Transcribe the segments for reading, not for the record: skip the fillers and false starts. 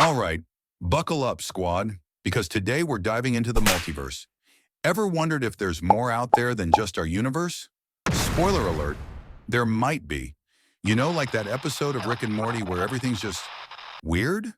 All right, buckle up, squad, because today we're diving into the multiverse. Ever wondered if there's more out there than just our universe? Spoiler alert, there might be. You know, like that episode of Rick and Morty where everything's just weird?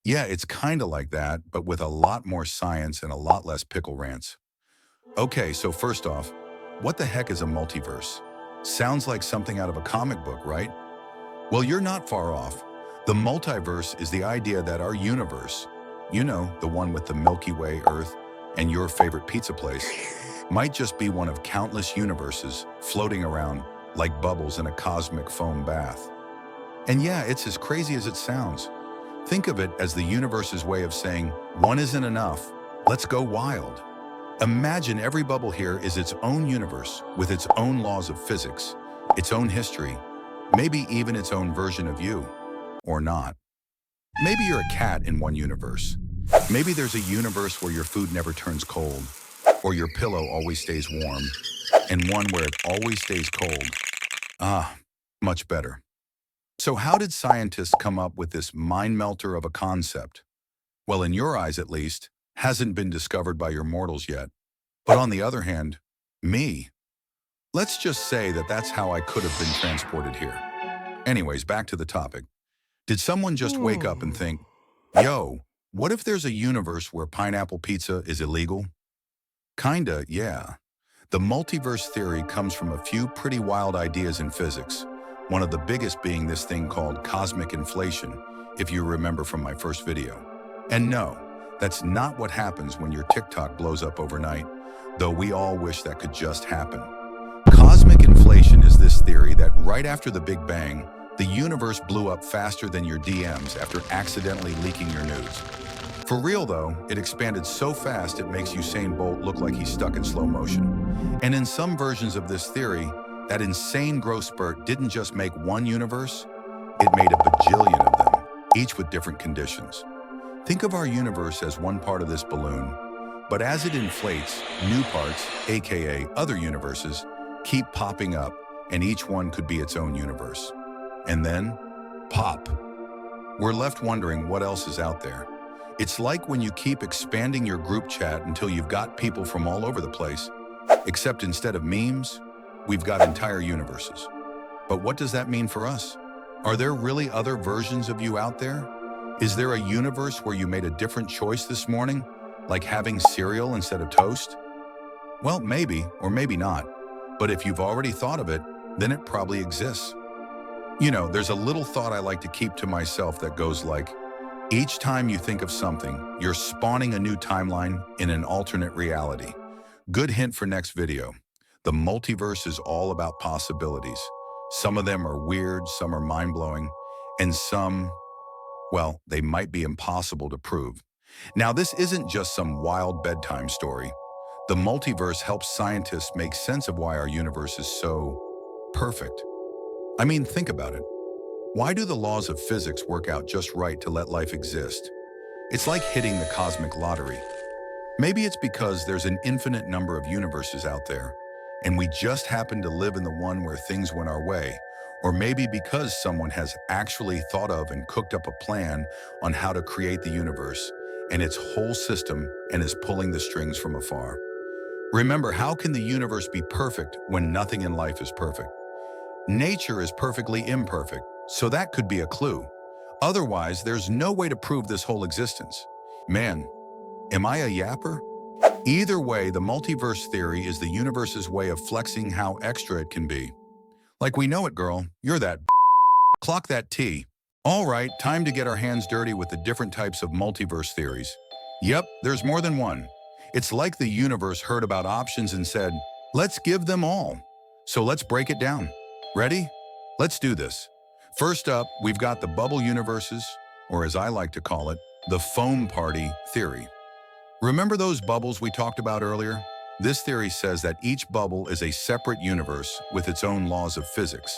Yeah, it's kind of like that, but with a lot more science and a lot less pickle rants. Okay, so first off, what the heck is a multiverse? Sounds like something out of a comic book, right? Well, you're not far off. The multiverse is the idea that our universe, you know, the one with the Milky Way, Earth, and your favorite pizza place, might just be one of countless universes floating around like bubbles in a cosmic foam bath. And yeah, it's as crazy as it sounds. Think of it as the universe's way of saying, one isn't enough, let's go wild. Imagine every bubble here is its own universe with its own laws of physics, its own history, maybe even its own version of you, or not. Maybe you're a cat in one universe. Maybe there's a universe where your food never turns cold, or your pillow always stays warm, and one where it always stays cold. Ah, much better. So how did scientists come up with this mind melter of a concept? Well, in your eyes at least, hasn't been discovered by your mortals yet. But on the other hand, me. Let's just say that that's how I could have been transported here. Anyways, back to the topic. Did someone just wake up and think, yo, what if there's a universe where pineapple pizza is illegal? Kinda, yeah. The multiverse theory comes from a few pretty wild ideas in physics, one of the biggest being this thing called cosmic inflation, if you remember from my first video. And no, that's not what happens when your TikTok blows up overnight, though we all wish that could just happen. Cosmic inflation is this theory that right after the Big Bang, the universe blew up faster than your DMs after accidentally leaking your nudes. For real though, it expanded so fast it makes Usain Bolt look like he's stuck in slow motion. And in some versions of this theory, that insane growth spurt didn't just make one universe, it made a bajillion of them, each with different conditions. Think of our universe as one part of this balloon, but as it inflates, new parts, aka other universes, keep popping up, and each one could be its own universe. And then, pop. We're left wondering what else is out there. It's like when you keep expanding your group chat until you've got people from all over the place, except instead of memes, we've got entire universes. But what does that mean for us? Are there really other versions of you out there? Is there a universe where you made a different choice this morning, like having cereal instead of toast? Well, maybe, or maybe not. But if you've already thought of it, then it probably exists. You know, there's a little thought I like to keep to myself that goes like, each time you think of something, you're spawning a new timeline in an alternate reality. Good hint for next video. The multiverse is all about possibilities. Some of them are weird, some are mind-blowing, and some, well, they might be impossible to prove. Now, this isn't just some wild bedtime story. The multiverse helps scientists make sense of why our universe is so perfect. I mean, think about it. Why do the laws of physics work out just right to let life exist? It's like hitting the cosmic lottery. Maybe it's because there's an infinite number of universes out there, and we just happen to live in the one where things went our way. Or maybe because someone has actually thought of and cooked up a plan on how to create the universe and its whole system and is pulling the strings from afar. Remember, how can the universe be perfect when nothing in life is perfect? Nature is perfectly imperfect, so that could be a clue. Otherwise, there's no way to prove this whole existence. Man, am I a yapper? Either way, the multiverse theory is the universe's way of flexing how extra it can be. Like we know it, girl. You're that Clock that T. All right, time to get our hands dirty with the different types of multiverse theories. Yep, there's more than one. It's like the universe heard about options and said, let's give them all. So let's break it down. Ready? Let's do this. First up, we've got the bubble universes, or as I like to call it, the foam party theory. Remember those bubbles we talked about earlier? This theory says that each bubble is a separate universe with its own laws of physics.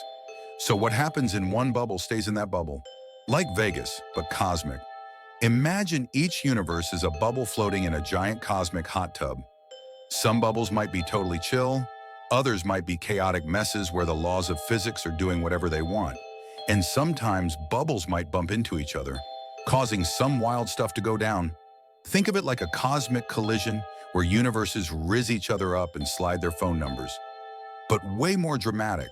So what happens in one bubble stays in that bubble. Like Vegas, but cosmic. Imagine each universe is a bubble floating in a giant cosmic hot tub. Some bubbles might be totally chill, others might be chaotic messes where the laws of physics are doing whatever they want. And sometimes bubbles might bump into each other, causing some wild stuff to go down. Think of it like a cosmic collision where universes riz each other up and slide their phone numbers. But way more dramatic.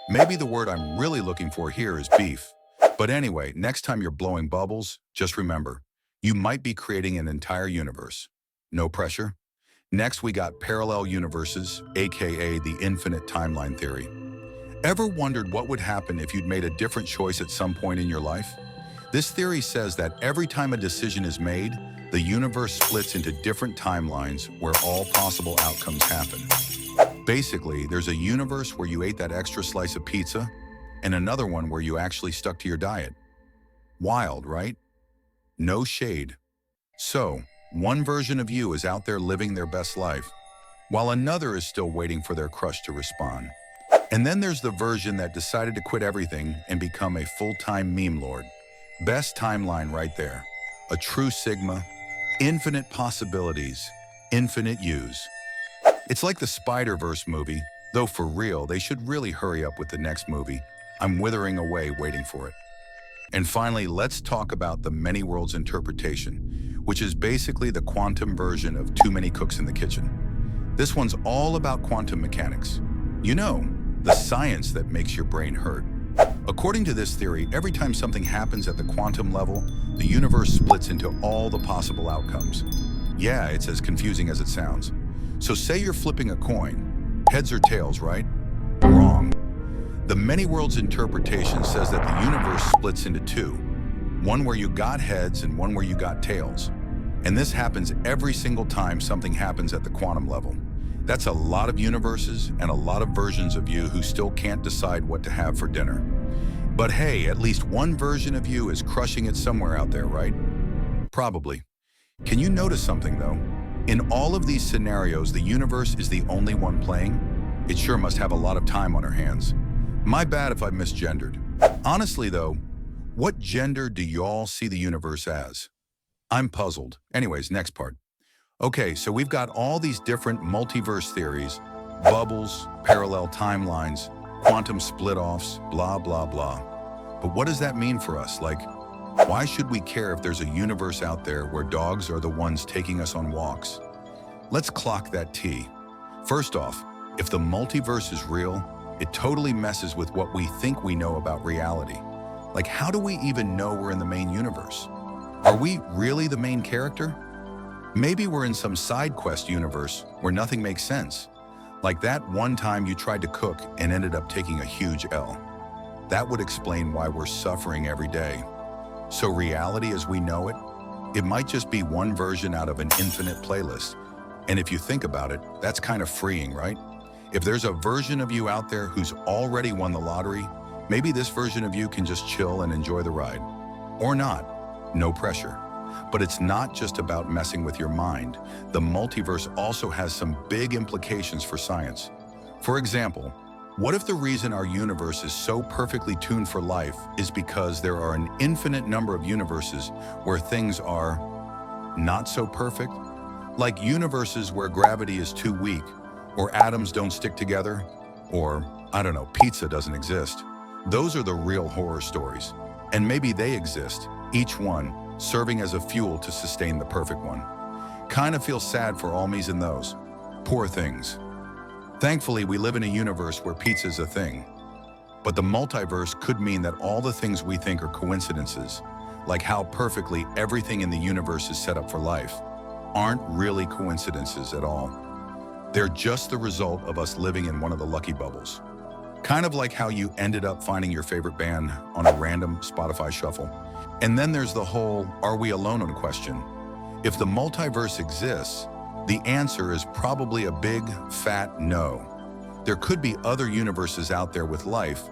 Maybe the word I'm really looking for here is beef. But anyway, next time you're blowing bubbles, just remember, you might be creating an entire universe. No pressure. Next, we got parallel universes, aka the infinite timeline theory. Ever wondered what would happen if you'd made a different choice at some point in your life? This theory says that every time a decision is made, the universe splits into different timelines where all possible outcomes happen. Basically, there's a universe where you ate that extra slice of pizza, and another one where you actually stuck to your diet. Wild, right? No shade. So, one version of you is out there living their best life, while another is still waiting for their crush to respond. And then there's the version that decided to quit everything and become a full-time meme lord. Best timeline right there. A true Sigma, infinite possibilities, infinite use. It's like the Spider-Verse movie, though for real, they should really hurry up with the next movie. I'm withering away waiting for it. And finally, let's talk about the many worlds interpretation, which is basically the quantum version of too many cooks in the kitchen. This one's all about quantum mechanics. You know, the science that makes your brain hurt. According to this theory, every time something happens at the quantum level, the universe splits into all the possible outcomes. Yeah, it's as confusing as it sounds. So say you're flipping a coin. Heads or tails, right? Wrong. The many worlds interpretation says that the universe splits into two. One where you got heads and one where you got tails. And this happens every single time something happens at the quantum level. That's a lot of universes and a lot of versions of you who still can't decide what to have for dinner. But hey, at least one version of you is crushing it somewhere out there, right? Probably. Can you notice something though? In all of these scenarios, the universe is the only one playing. It sure must have a lot of time on her hands. My bad if I've misgendered. Honestly though, what gender do y'all see the universe as? I'm puzzled. Anyways, next part. Okay, so we've got all these different multiverse theories, bubbles, parallel timelines, quantum split-offs, blah, blah, blah. But what does that mean for us? Like, why should we care if there's a universe out there where dogs are the ones taking us on walks? Let's clock that T. First off, if the multiverse is real, it totally messes with what we think we know about reality. Like, how do we even know we're in the main universe? Are we really the main character? Maybe we're in some side quest universe where nothing makes sense. Like that one time you tried to cook and ended up taking a huge L. That would explain why we're suffering every day. So reality as we know it, it might just be one version out of an infinite playlist. And if you think about it, that's kind of freeing, right? If there's a version of you out there who's already won the lottery, maybe this version of you can just chill and enjoy the ride. Or not, no pressure. But it's not just about messing with your mind. The multiverse also has some big implications for science. For example, what if the reason our universe is so perfectly tuned for life is because there are an infinite number of universes where things are not so perfect? Like universes where gravity is too weak, or atoms don't stick together, or, I don't know, pizza doesn't exist. Those are the real horror stories. And maybe they exist, each one serving as a fuel to sustain the perfect one. Kind of feel sad for all me's in those. Poor things. Thankfully, we live in a universe where pizza's a thing. But the multiverse could mean that all the things we think are coincidences, like how perfectly everything in the universe is set up for life, aren't really coincidences at all. They're just the result of us living in one of the lucky bubbles. Kind of like how you ended up finding your favorite band on a random Spotify shuffle. And then there's the whole "are we alone" on question. If the multiverse exists, the answer is probably a big, fat no. There could be other universes out there with life,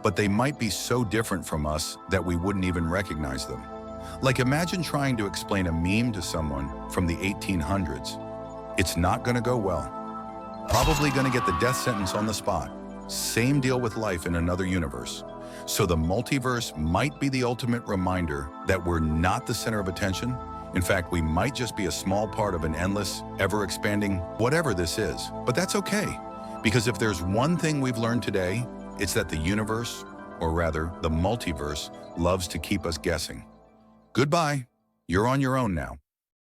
but they might be so different from us that we wouldn't even recognize them. Like imagine trying to explain a meme to someone from the 1800s. It's not gonna go well. Probably gonna get the death sentence on the spot. Same deal with life in another universe. So the multiverse might be the ultimate reminder that we're not the center of attention. In fact, we might just be a small part of an endless, ever-expanding whatever this is. But that's okay, because if there's one thing we've learned today, it's that the universe, or rather the multiverse, loves to keep us guessing. Goodbye. You're on your own now.